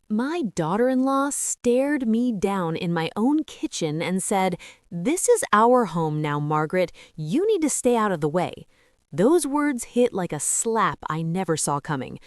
My daughter-in-law stared me down in my own kitchen and said, "This is our home now, Margaret. You need to stay out of the way." Those words hit like a slap I never saw coming.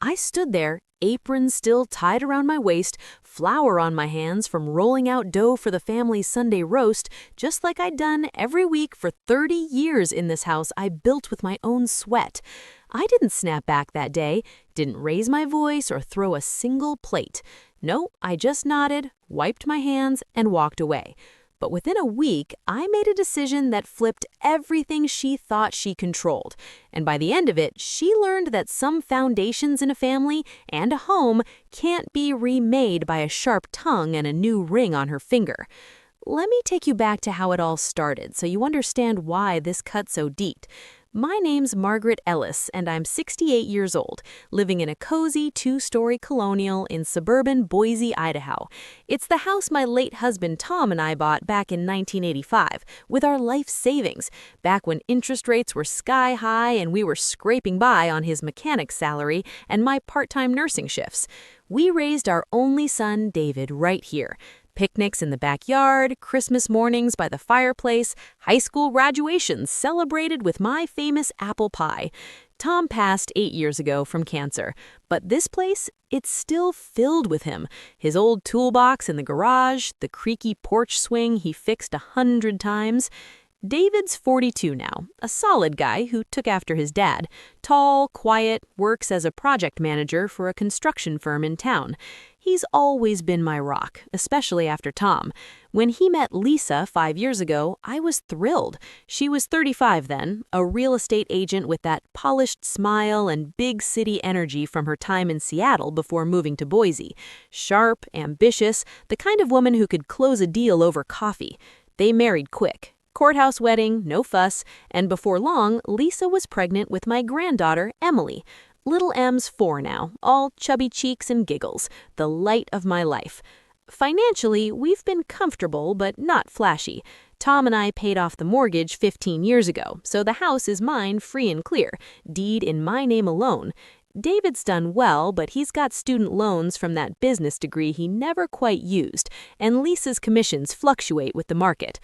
I stood there, apron still tied around my waist, flour on my hands from rolling out dough for the family's Sunday roast, just like I'd done every week for 30 years in this house I built with my own sweat. I didn't snap back that day, didn't raise my voice or throw a single plate. No, I just nodded, wiped my hands, and walked away. But within a week, I made a decision that flipped everything she thought she controlled. And by the end of it, she learned that some foundations in a family and a home can't be remade by a sharp tongue and a new ring on her finger. Let me take you back to how it all started so you understand why this cut so deep. My name's Margaret Ellis, and I'm 68 years old, living in a cozy two-story colonial in suburban Boise, Idaho. It's the house my late husband Tom and I bought back in 1985 with our life savings, back when interest rates were sky high and we were scraping by on his mechanic's salary and my part-time nursing shifts. We raised our only son, David, right here. Picnics in the backyard, Christmas mornings by the fireplace, high school graduations celebrated with my famous apple pie. Tom passed 8 years ago from cancer, but this place, it's still filled with him. His old toolbox in the garage, the creaky porch swing he fixed 100 times. David's 42 now, a solid guy who took after his dad. Tall, quiet, works as a project manager for a construction firm in town. He's always been my rock, especially after Tom. When he met Lisa 5 years ago, I was thrilled. She was 35 then, a real estate agent with that polished smile and big city energy from her time in Seattle before moving to Boise. Sharp, ambitious, the kind of woman who could close a deal over coffee. They married quick. Courthouse wedding, no fuss, and before long, Lisa was pregnant with my granddaughter, Emily. Little M's 4 now, all chubby cheeks and giggles, the light of my life. Financially, we've been comfortable but not flashy. Tom and I paid off the mortgage 15 years ago, so the house is mine free and clear, deed in my name alone. David's done well, but he's got student loans from that business degree he never quite used, and Lisa's commissions fluctuate with the market.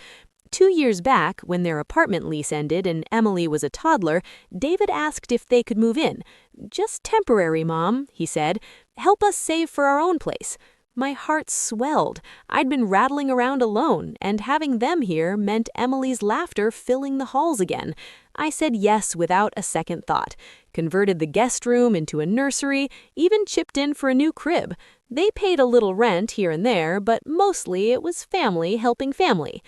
2 years back, when their apartment lease ended and Emily was a toddler, David asked if they could move in. "Just temporary, Mom," he said. "Help us save for our own place." My heart swelled. I'd been rattling around alone, and having them here meant Emily's laughter filling the halls again. I said yes without a second thought. Converted the guest room into a nursery, even chipped in for a new crib. They paid a little rent here and there, but mostly it was family helping family.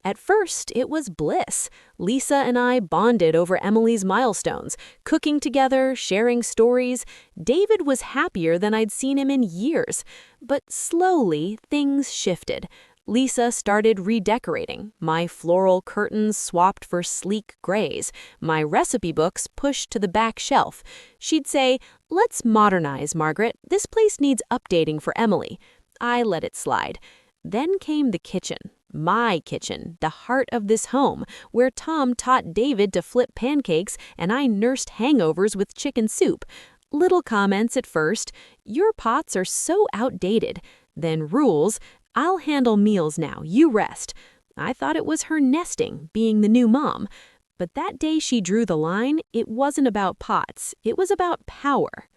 At first, it was bliss. Lisa and I bonded over Emily's milestones, cooking together, sharing stories. David was happier than I'd seen him in years. But slowly, things shifted. Lisa started redecorating. My floral curtains swapped for sleek grays. My recipe books pushed to the back shelf. She'd say, "Let's modernize, Margaret. This place needs updating for Emily." I let it slide. Then came the kitchen. My kitchen, the heart of this home, where Tom taught David to flip pancakes and I nursed hangovers with chicken soup. Little comments at first, "Your pots are so outdated." Then rules, "I'll handle meals now, you rest." I thought it was her nesting, being the new mom. But that day she drew the line, it wasn't about pots, it was about power.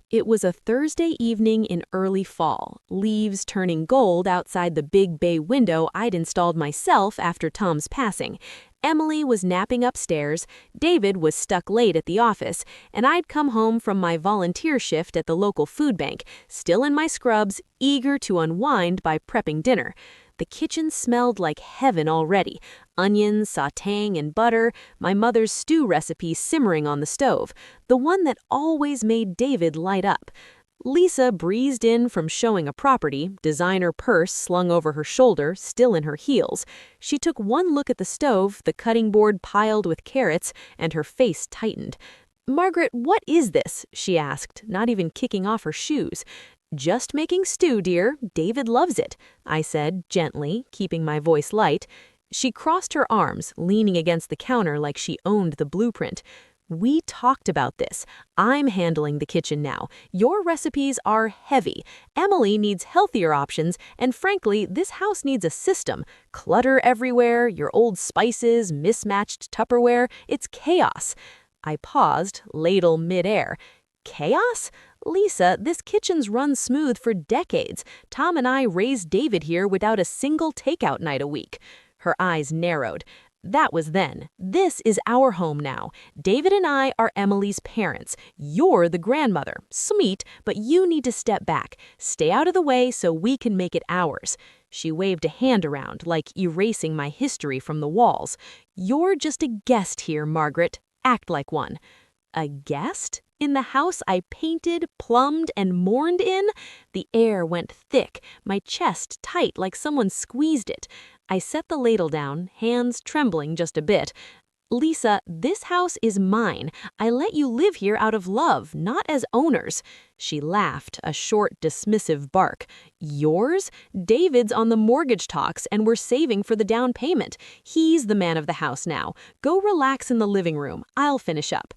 It was a Thursday evening in early fall, leaves turning gold outside the big bay window I'd installed myself after Tom's passing. Emily was napping upstairs, David was stuck late at the office, and I'd come home from my volunteer shift at the local food bank, still in my scrubs, eager to unwind by prepping dinner. The kitchen smelled like heaven already. Onions sautéing in butter, my mother's stew recipe simmering on the stove, the one that always made David light up. Lisa breezed in from showing a property, designer purse slung over her shoulder, still in her heels. She took one look at the stove, the cutting board piled with carrots, and her face tightened. "Margaret, what is this?" she asked, not even kicking off her shoes. "Just making stew, dear. David loves it," I said, gently, keeping my voice light. She crossed her arms, leaning against the counter like she owned the blueprint. We talked about this. I'm handling the kitchen now. Your recipes are heavy. Emily needs healthier options, and frankly, this house needs a system. Clutter everywhere, your old spices, mismatched Tupperware, it's chaos. I paused, ladle midair. Chaos? Lisa, this kitchen's run smooth for decades. Tom and I raised David here without a single takeout night a week. Her eyes narrowed. That was then. This is our home now. David and I are Emily's parents. You're the grandmother. Sweet, but you need to step back. Stay out of the way so we can make it ours. She waved a hand around, like erasing my history from the walls. You're just a guest here, Margaret. Act like one. A guest? In the house I painted, plumbed, and mourned in? The air went thick, my chest tight like someone squeezed it. I set the ladle down, hands trembling just a bit. Lisa, this house is mine. I let you live here out of love, not as owners. She laughed, a short, dismissive bark. Yours? David's on the mortgage talks, and we're saving for the down payment. He's the man of the house now. Go relax in the living room. I'll finish up.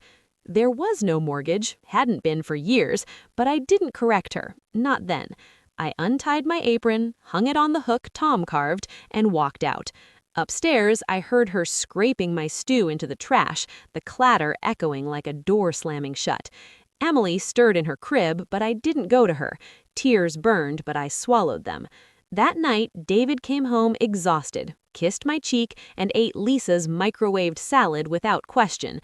There was no mortgage, hadn't been for years, but I didn't correct her, not then. I untied my apron, hung it on the hook Tom carved, and walked out. Upstairs, I heard her scraping my stew into the trash, the clatter echoing like a door slamming shut. Emily stirred in her crib, but I didn't go to her. Tears burned, but I swallowed them. That night, David came home exhausted, kissed my cheek, and ate Lisa's microwaved salad without question.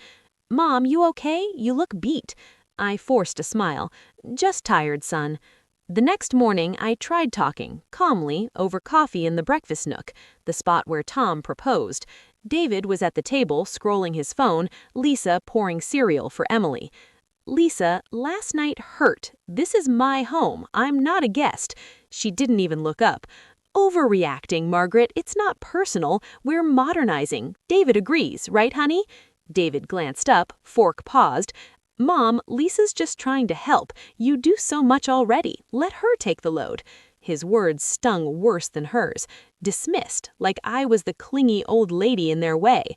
Mom, you okay? You look beat. I forced a smile. Just tired, son. The next morning, I tried talking, calmly, over coffee in the breakfast nook, the spot where Tom proposed. David was at the table, scrolling his phone, Lisa pouring cereal for Emily. Lisa, last night hurt. This is my home. I'm not a guest. She didn't even look up. Overreacting, Margaret. It's not personal. We're modernizing. David agrees, right, honey? David glanced up, fork paused. Mom, Lisa's just trying to help. You do so much already. Let her take the load. His words stung worse than hers. Dismissed, like I was the clingy old lady in their way.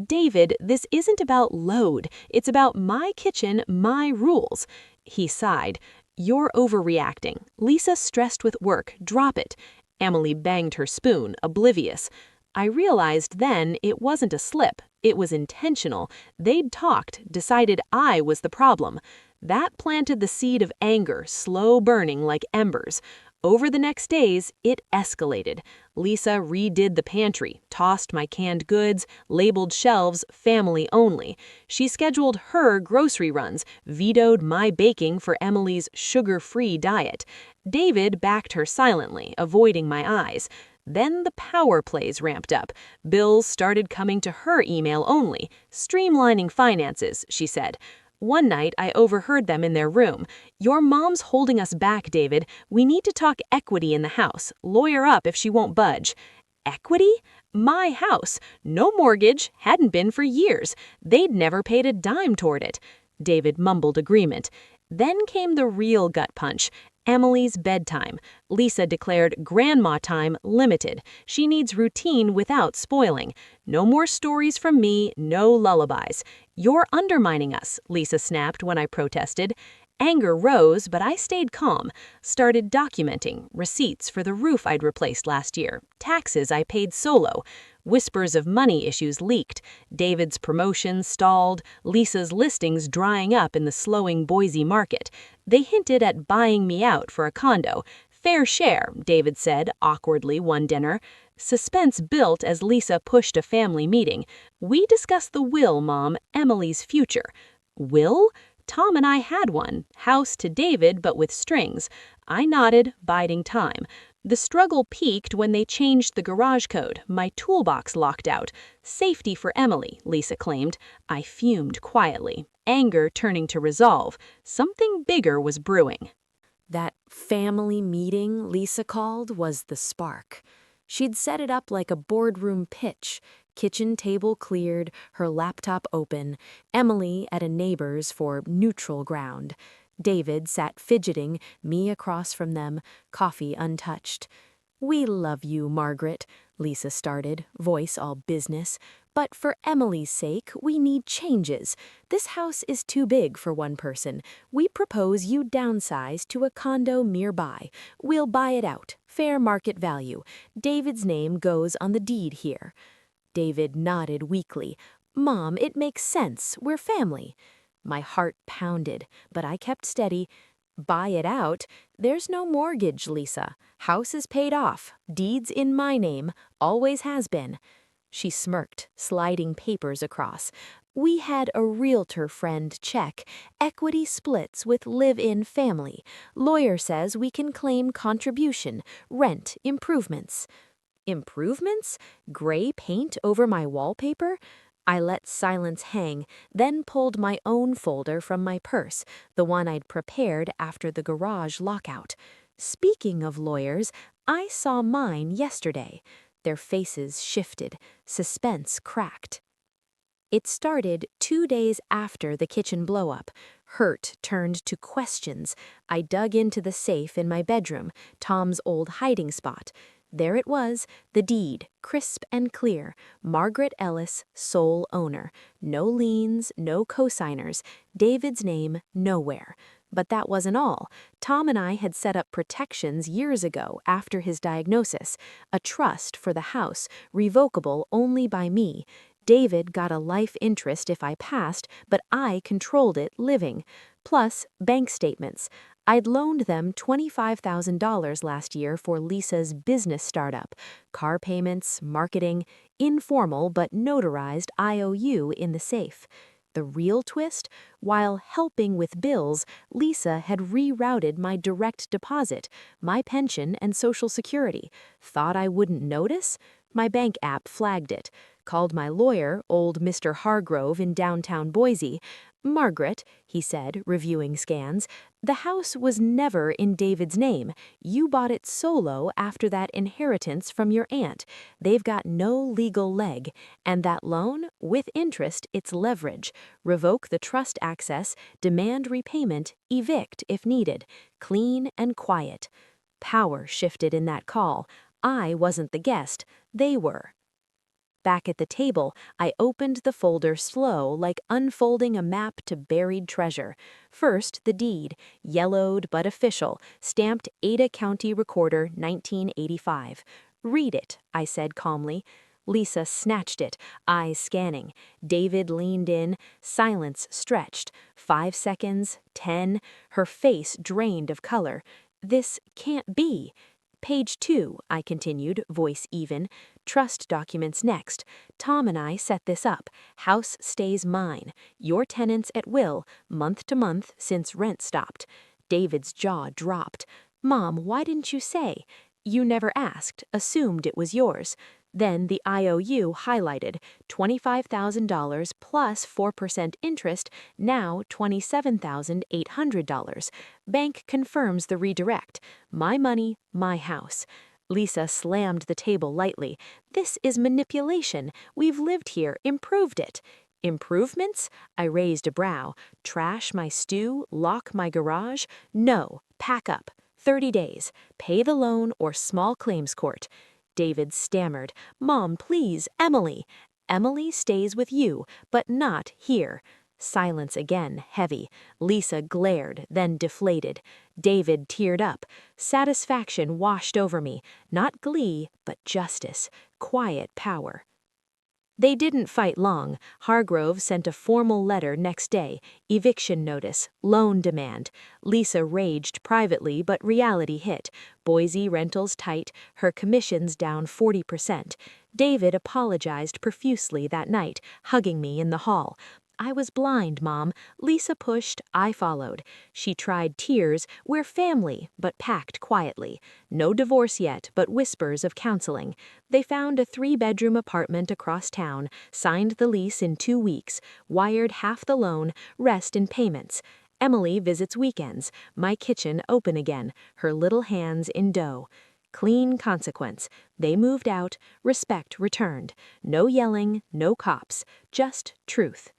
David, this isn't about load. It's about my kitchen, my rules. He sighed. You're overreacting. Lisa's stressed with work. Drop it. Emily banged her spoon, oblivious. I realized then it wasn't a slip. It was intentional. They'd talked, decided I was the problem. That planted the seed of anger, slow burning like embers. Over the next days, it escalated. Lisa redid the pantry, tossed my canned goods, labeled shelves family only. She scheduled her grocery runs, vetoed my baking for Emily's sugar-free diet. David backed her silently, avoiding my eyes. Then the power plays ramped up. Bills started coming to her email only. Streamlining finances, she said. One night, I overheard them in their room. Your mom's holding us back, David. We need to talk equity in the house. Lawyer up if she won't budge. Equity? My house. No mortgage. Hadn't been for years. They'd never paid a dime toward it. David mumbled agreement. Then came the real gut punch. Emily's bedtime. Lisa declared grandma time limited. She needs routine without spoiling. No more stories from me, no lullabies. You're undermining us, Lisa snapped when I protested. Anger rose, but I stayed calm. Started documenting receipts for the roof I'd replaced last year, taxes I paid solo. Whispers of money issues leaked. David's promotion stalled, Lisa's listings drying up in the slowing Boise market. They hinted at buying me out for a condo. Fair share, David said awkwardly one dinner. Suspense built as Lisa pushed a family meeting. We discussed the will, Mom, Emily's future. Will? Tom and I had one, house to David but with strings. I nodded, biding time. The struggle peaked when they changed the garage code, my toolbox locked out. Safety for Emily, Lisa claimed. I fumed quietly, anger turning to resolve. Something bigger was brewing. That family meeting Lisa called was the spark. She'd set it up like a boardroom pitch. Kitchen table cleared, her laptop open, Emily at a neighbor's for neutral ground. David sat fidgeting, me across from them, coffee untouched. "We love you, Margaret," Lisa started, voice all business. "But for Emily's sake, we need changes. This house is too big for one person. We propose you downsize to a condo nearby. We'll buy it out, fair market value. David's name goes on the deed here." David nodded weakly. "Mom, it makes sense. We're family." My heart pounded, but I kept steady. "Buy it out? There's no mortgage, Lisa. House is paid off. Deed's in my name. Always has been." She smirked, sliding papers across. "We had a realtor friend check. Equity splits with live-in family. Lawyer says we can claim contribution, rent, improvements." Improvements? Gray paint over my wallpaper? I let silence hang, then pulled my own folder from my purse, the one I'd prepared after the garage lockout. Speaking of lawyers, I saw mine yesterday. Their faces shifted, suspense cracked. It started 2 days after the kitchen blow-up. Hurt turned to questions. I dug into the safe in my bedroom, Tom's old hiding spot. There it was, the deed, crisp and clear. Margaret Ellis, sole owner. No liens, no cosigners. David's name nowhere. But that wasn't all. Tom and I had set up protections years ago after his diagnosis. A trust for the house, revocable only by me. David got a life interest if I passed, but I controlled it living. Plus, bank statements. I'd loaned them $25,000 last year for Lisa's business startup. Car payments, marketing, informal but notarized IOU in the safe. The real twist? While helping with bills, Lisa had rerouted my direct deposit, my pension and Social Security. Thought I wouldn't notice? My bank app flagged it. Called my lawyer, old Mr. Hargrove in downtown Boise. "Margaret," he said, reviewing scans, "the house was never in David's name. You bought it solo after that inheritance from your aunt. They've got no legal leg. And that loan, with interest, it's leverage. Revoke the trust access, demand repayment, evict if needed. Clean and quiet." Power shifted in that call. I wasn't the guest. They were. Back at the table, I opened the folder slow, like unfolding a map to buried treasure. First, the deed, yellowed but official, stamped Ada County Recorder, 1985. "Read it," I said calmly. Lisa snatched it, eyes scanning. David leaned in, silence stretched. 5 seconds, 10, her face drained of color. "This can't be." "Page 2, I continued, voice even. "Trust documents next. Tom and I set this up. House stays mine. Your tenants at will, month to month since rent stopped." David's jaw dropped. "Mom, why didn't you say?" "You never asked, assumed it was yours." Then the IOU highlighted, $25,000 plus 4% interest, now $27,800. Bank confirms the redirect. My money, my house. Lisa slammed the table lightly. "This is manipulation. We've lived here, improved it." "Improvements?" I raised a brow. "Trash my stew, lock my garage? No, pack up. 30 days. Pay the loan or small claims court." David stammered. "Mom, please, Emily." "Emily stays with you, but not here." Silence again, heavy. Lisa glared, then deflated. David teared up. Satisfaction washed over me. Not glee, but justice. Quiet power. They didn't fight long. Hargrove sent a formal letter next day. Eviction notice, loan demand. Lisa raged privately, but reality hit. Boise rentals tight, her commissions down 40%. David apologized profusely that night, hugging me in the hall. "I was blind, Mom." Lisa pushed, I followed. She tried tears, "We're family," but packed quietly. No divorce yet, but whispers of counseling. They found a 3-bedroom apartment across town, signed the lease in 2 weeks, wired half the loan, rest in payments. Emily visits weekends, my kitchen open again, her little hands in dough. Clean consequence. They moved out, respect returned. No yelling, no cops, just truth.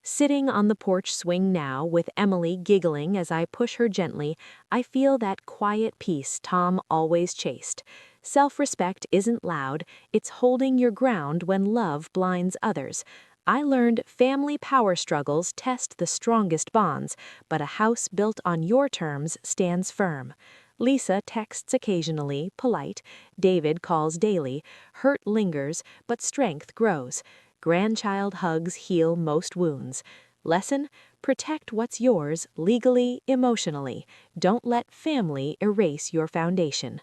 Sitting on the porch swing now, with Emily giggling as I push her gently, I feel that quiet peace Tom always chased. Self-respect isn't loud, it's holding your ground when love blinds others. I learned family power struggles test the strongest bonds, but a house built on your terms stands firm. Lisa texts occasionally, polite. David calls daily. Hurt lingers, but strength grows. Grandchild hugs heal most wounds. Lesson: protect what's yours legally, emotionally. Don't let family erase your foundation.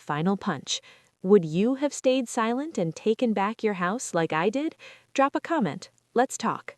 Final punch. Would you have stayed silent and taken back your house like I did? Drop a comment. Let's talk.